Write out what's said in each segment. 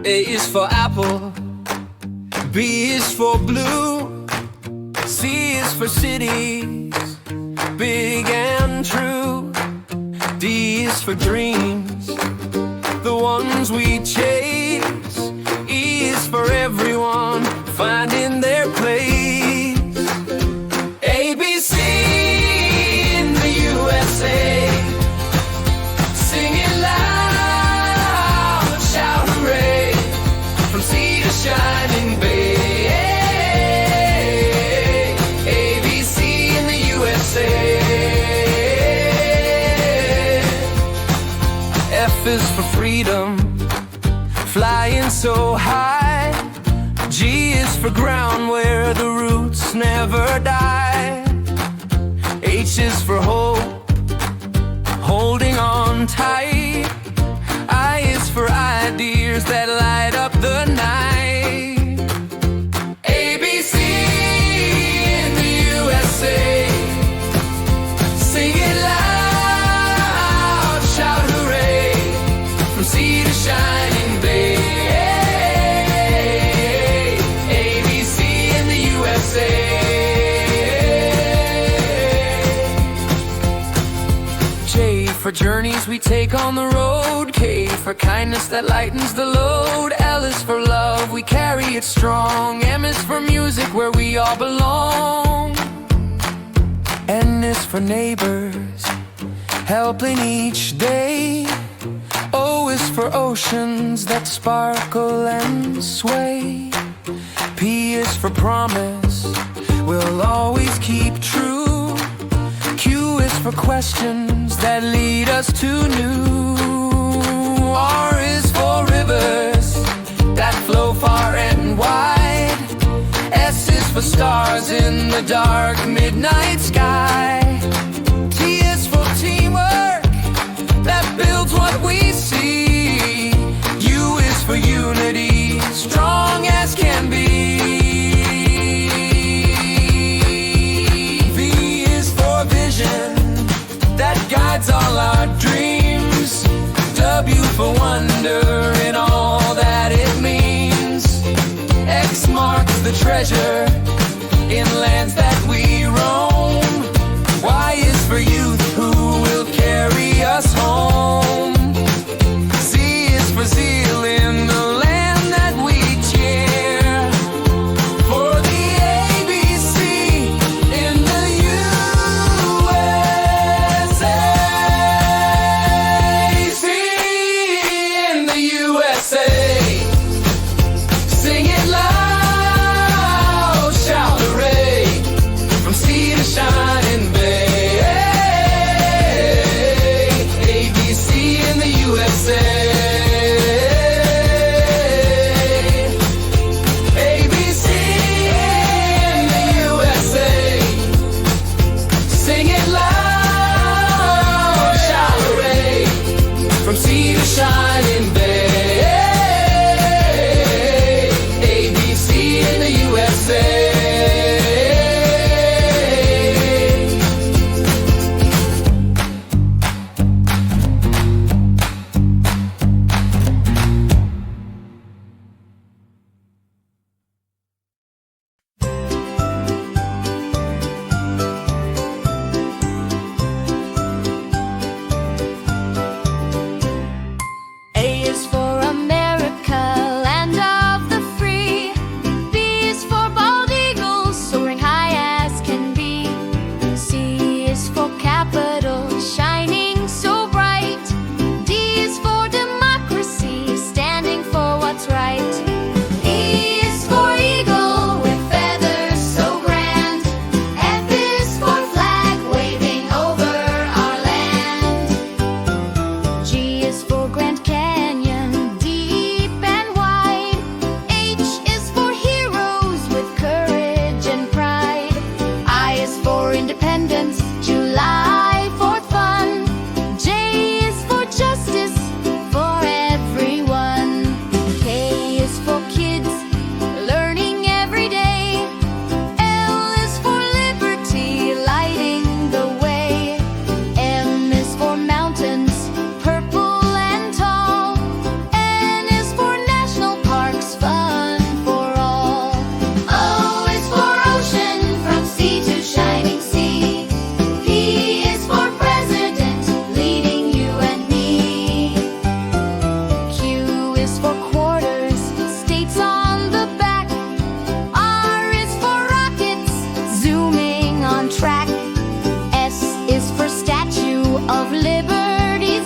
A is for apple, B is for blue, C is for cities, big and true. D is for dreams, the ones we chase. E is for everyone finding their place. A, B, C in the USA. Sing it loud, shout hooray, from sea to shining bay. A, B, C in the USA. F is for freedom, flying so high. G is for ground where the roots never die. H is for hope, holding on tight. I is for ideas that light up the night. A, B, C in the USA. Sing it loud, shout hooray, from sea to shining bay. A, B, C in the USA. J for journeys we take on the road. K for kindness that lightens the load. L is for love, we carry it strong. M is for music where we all belong. N is for neighbors, helping each day. O is for oceans that sparkle and sway. P is for promise, we'll always keep true. Q is for questions that lead us to new. R is for rivers that flow far and wide. S is for stars in the dark midnight sky. T is for teamwork that builds what we see. U is for unity, strong as can be. V is for vision that guides all our dreams. W for wonder in all that it means. X marks the treasure in lands that we roam. Y is for youth who will carry us home. Z is for zeal in the land that we cheer. For the ABC in the USA. C in the USA. Sing it loud, shout hooray,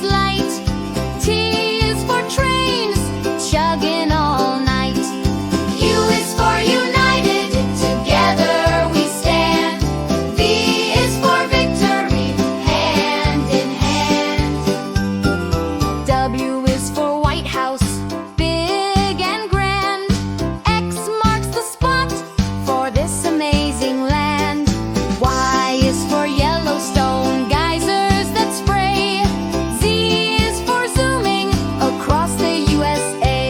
light. T is for trains, chugging all night. U is for united, together we stand. V is for victory, hand in hand. W is for White House, big and grand. X marks the spot for this amazing land. Y is for Yellowstone, geysers that spray. Z is for zooming across the USA.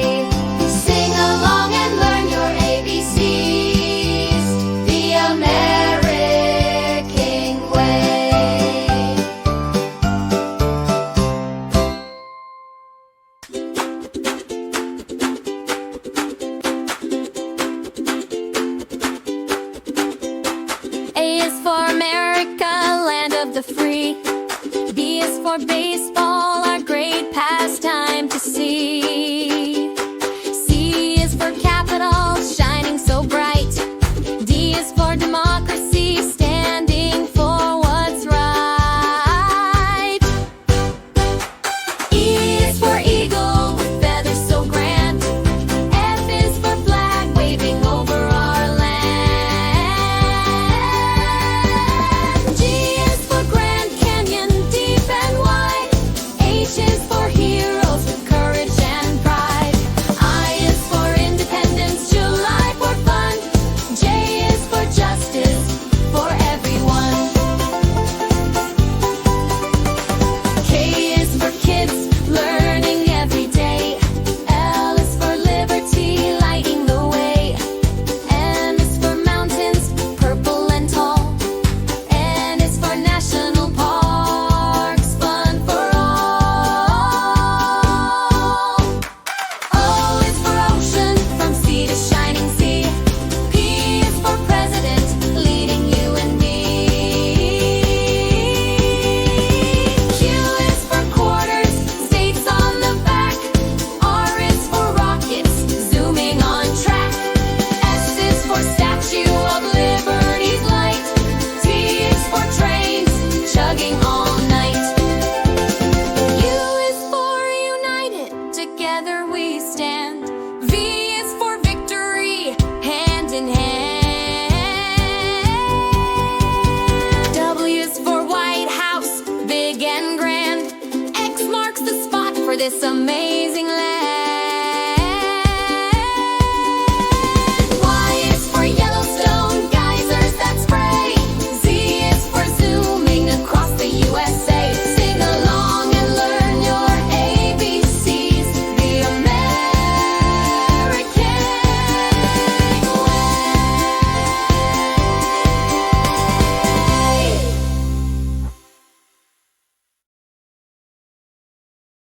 Sing along and learn your ABCs, the American way. A is for America, land of the free. B is for baseball, our great pastime to see. C is for capital, shining so bright. D is for democracy, standing for what's right. E is for eagle, with feathers so grand. F is for flag, waving over our land. G is for Grand Canyon, deep and wide. H is for heroes with courage and pride. I is for independence, July for fun. J is for justice for everyone. K is for kids, learning every day. L is for liberty, lighting the way. M is for mountains, purple and tall. N is for national parks, fun for all. O is for ocean, from sea to shining sea. P is for president, leading you and me. Q is for quarters, states on the back. R is for rockets, zooming on track. S is for Statue of Liberty's light. T is for trains, chugging all night. U is for united, together we stand. V is for victory, hand in hand. W is for White House, big and grand. X marks the spot for this amazing